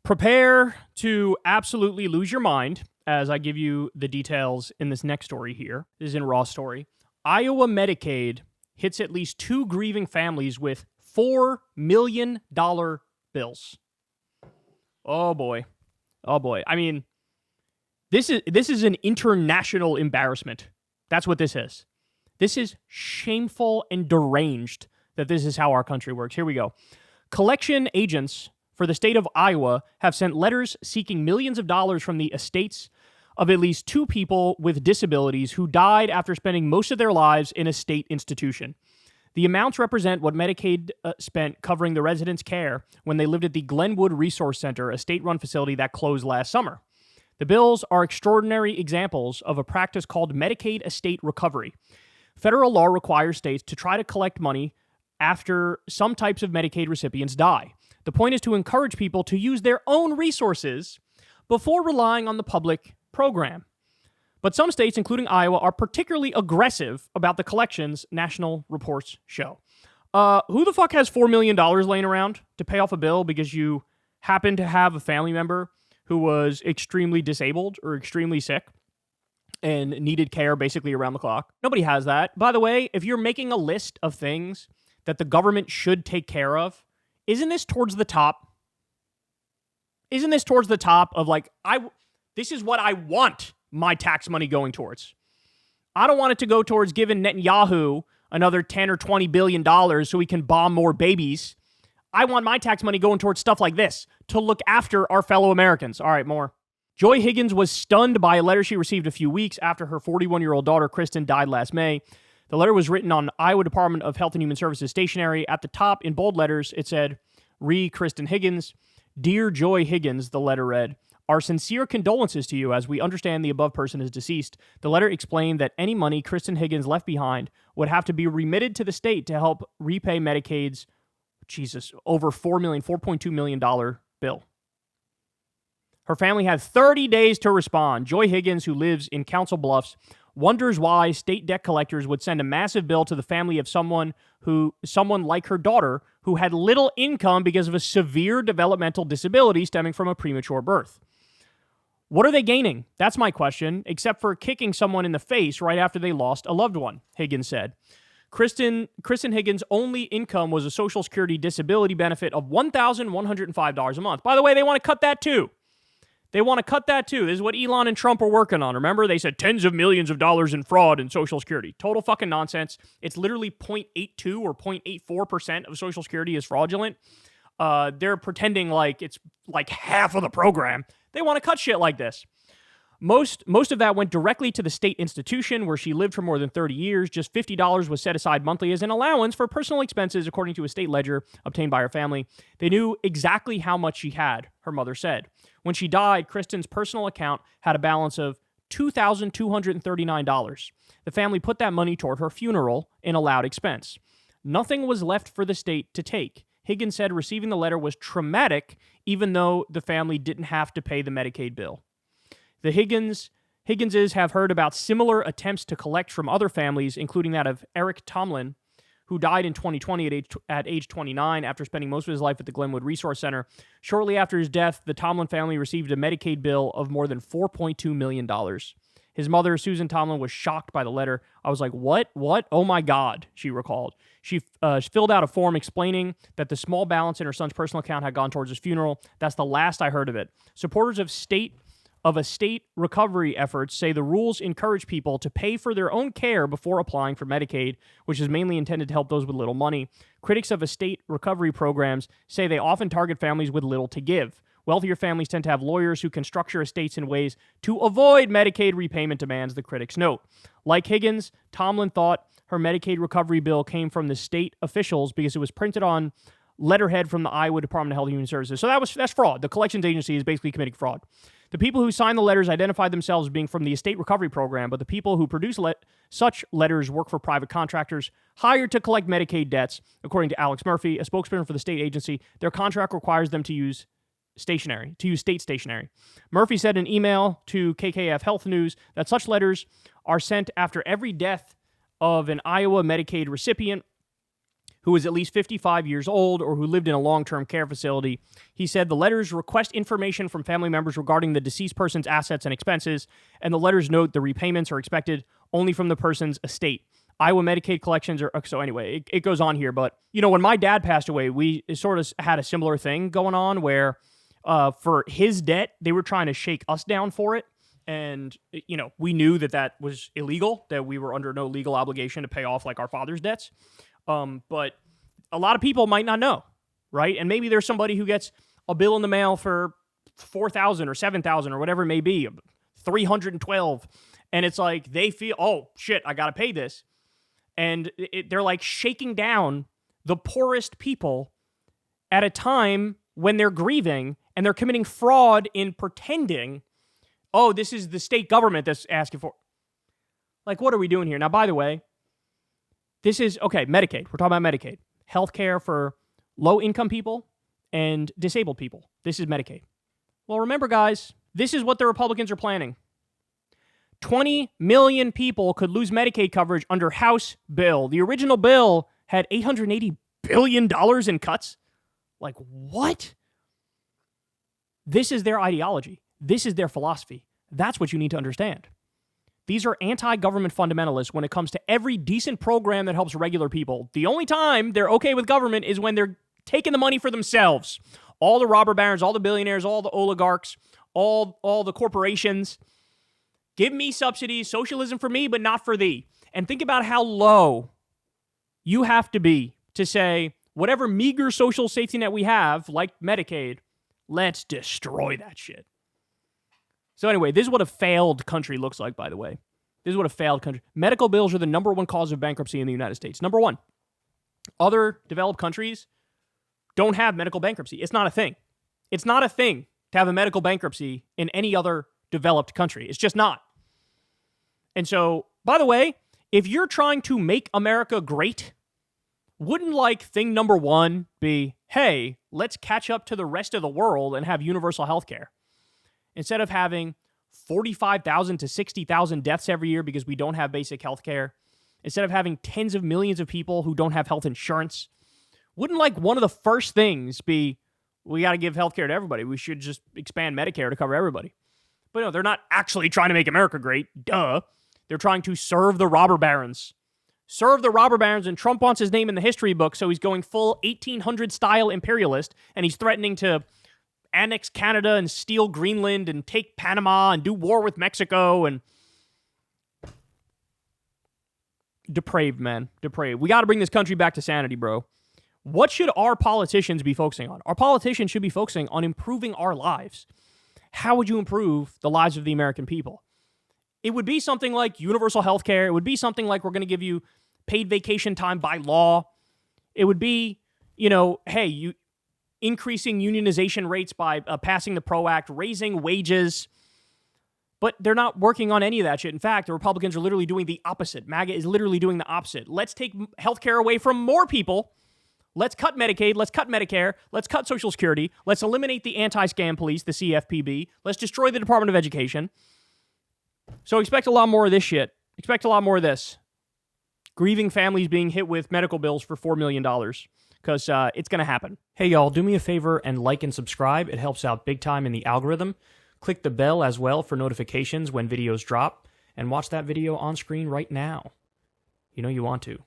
Prepare to absolutely lose your mind as I give you the details in this next story here. This is in Raw Story. Iowa Medicaid hits at least 2 grieving families with $4 million bills. Oh boy. Oh boy. I mean, this is an international embarrassment. That's what this is. This is shameful and deranged that this is how our country works. Here we go. Collection agents for the state of Iowa have sent letters seeking millions of dollars from the estates of at least 2 people with disabilities who died after spending most of their lives in a state institution. The amounts represent what Medicaid spent covering the residents' care when they lived at the Glenwood Resource Center, a state-run facility that closed last summer. The bills are extraordinary examples of a practice called Medicaid estate recovery. Federal law requires states to try to collect money after some types of Medicaid recipients die. The point is to encourage people to use their own resources before relying on the public program. But some states, including Iowa, are particularly aggressive about the collections, national reports show. Who the fuck has $4 million laying around to pay off a bill because you happen to have a family member who was extremely disabled or extremely sick and needed care basically around the clock? Nobody has that. By the way, if you're making a list of things that the government should take care of, isn't this towards the top? Isn't this towards the top of this is what I want my tax money going towards? I don't want it to go towards giving Netanyahu another 10 or 20 billion dollars so he can bomb more babies. I want my tax money going towards stuff like this to look after our fellow Americans. All right, more. Joy Higgins was stunned by a letter she received a few weeks after her 41-year-old daughter, Kristen, died last May. The letter was written on Iowa Department of Health and Human Services stationery. At the top, in bold letters, it said, "Re Kristen Higgins. Dear Joy Higgins," the letter read, "our sincere condolences to you as we understand the above person is deceased." The letter explained that any money Kristen Higgins left behind would have to be remitted to the state to help repay Medicaid's, over $4.2 million bill. Her family had 30 days to respond. Joy Higgins, who lives in Council Bluffs, wonders why state debt collectors would send a massive bill to the family of someone like her daughter who had little income because of a severe developmental disability stemming from a premature birth. What are they gaining? That's my question, except for kicking someone in the face right after they lost a loved one, Higgins said. Kristen Higgins' only income was a Social Security disability benefit of $1,105 a month. By the way, they want to cut that too. This is what Elon and Trump are working on. Remember, they said tens of millions of dollars in fraud in Social Security. Total fucking nonsense. It's literally 0.82 or 0.84% of Social Security is fraudulent. They're pretending like it's like half of the program. They want to cut shit like this. Most of that went directly to the state institution where she lived for more than 30 years. Just $50 was set aside monthly as an allowance for personal expenses, according to a state ledger obtained by her family. They knew exactly how much she had, her mother said. When she died, Kristen's personal account had a balance of $2,239. The family put that money toward her funeral, an allowed expense. Nothing was left for the state to take. Higgins said receiving the letter was traumatic, even though the family didn't have to pay the Medicaid bill. The Higginses have heard about similar attempts to collect from other families, including that of Eric Tomlin, who died in 2020 at age 29 after spending most of his life at the Glenwood Resource Center. Shortly after his death, the Tomlin family received a Medicaid bill of more than $4.2 million. His mother, Susan Tomlin, was shocked by the letter. I was like, what? Oh my God, she recalled. She filled out a form explaining that the small balance in her son's personal account had gone towards his funeral. That's the last I heard of it. Supporters of estate recovery efforts say the rules encourage people to pay for their own care before applying for Medicaid, which is mainly intended to help those with little money. Critics of estate recovery programs say they often target families with little to give. Wealthier families tend to have lawyers who can structure estates in ways to avoid Medicaid repayment demands, the critics note. Like Higgins, Tomlin thought her Medicaid recovery bill came from the state officials because it was printed on letterhead from the Iowa Department of Health and Human Services. So that's fraud. The collections agency is basically committing fraud. The people who signed the letters identified themselves as being from the estate recovery program, but the people who produce such letters work for private contractors hired to collect Medicaid debts. According to Alex Murphy, a spokesperson for the state agency, their contract requires them to use state stationery. Murphy said in an email to KKF Health News that such letters are sent after every death of an Iowa Medicaid recipient who was at least 55 years old or who lived in a long-term care facility. He said the letters request information from family members regarding the deceased person's assets and expenses, and the letters note the repayments are expected only from the person's estate. Iowa Medicaid collections are... So anyway, it goes on here, but, when my dad passed away, we sort of had a similar thing going on where for his debt, they were trying to shake us down for it. And, we knew that was illegal, that we were under no legal obligation to pay off like our father's debts. But a lot of people might not know, right? And maybe there's somebody who gets a bill in the mail for $4,000 or $7,000 or whatever it may be, $312, and it's like they feel, oh shit, I gotta pay this, and they're like shaking down the poorest people at a time when they're grieving and they're committing fraud in pretending, oh, this is the state government that's asking for. Like, what are we doing here? Now, by the way, this is, okay, Medicaid. We're talking about Medicaid. Healthcare for low-income people and disabled people. This is Medicaid. Well, remember, guys, this is what the Republicans are planning. 20 million people could lose Medicaid coverage under House bill. The original bill had $880 billion in cuts. Like, what? This is their ideology. This is their philosophy. That's what you need to understand. These are anti-government fundamentalists when it comes to every decent program that helps regular people. The only time they're okay with government is when they're taking the money for themselves. All the robber barons, all the billionaires, all the oligarchs, all the corporations. Give me subsidies, socialism for me, but not for thee. And think about how low you have to be to say, whatever meager social safety net we have, like Medicaid, let's destroy that shit. So anyway, this is what a failed country looks like, by the way. This is what a failed country... Medical bills are the number one cause of bankruptcy in the United States. Number one. Other developed countries don't have medical bankruptcy. It's not a thing. It's not a thing to have a medical bankruptcy in any other developed country. It's just not. And so, by the way, if you're trying to make America great, wouldn't like thing number one be, hey, let's catch up to the rest of the world and have universal health care? Instead of having 45,000 to 60,000 deaths every year because we don't have basic health care, instead of having tens of millions of people who don't have health insurance, wouldn't like one of the first things be, we got to give health care to everybody. We should just expand Medicare to cover everybody. But no, they're not actually trying to make America great. Duh. They're trying to serve the robber barons. Serve the robber barons, and Trump wants his name in the history book, so he's going full 1800-style imperialist, and he's threatening to annex Canada and steal Greenland and take Panama and do war with Mexico and... Depraved, man. Depraved. We got to bring this country back to sanity, bro. What should our politicians be focusing on? Our politicians should be focusing on improving our lives. How would you improve the lives of the American people? It would be something like universal health care. It would be something like we're going to give you paid vacation time by law. It would be, hey, increasing unionization rates by passing the PRO Act, raising wages. But they're not working on any of that shit. In fact, the Republicans are literally doing the opposite. MAGA is literally doing the opposite. Let's take healthcare away from more people. Let's cut Medicaid. Let's cut Medicare. Let's cut Social Security. Let's eliminate the anti-scam police, the CFPB. Let's destroy the Department of Education. So expect a lot more of this shit. Expect a lot more of this. Grieving families being hit with medical bills for $4 million. Because it's going to happen. Hey, y'all, do me a favor and like and subscribe. It helps out big time in the algorithm. Click the bell as well for notifications when videos drop. And watch that video on screen right now. You know you want to.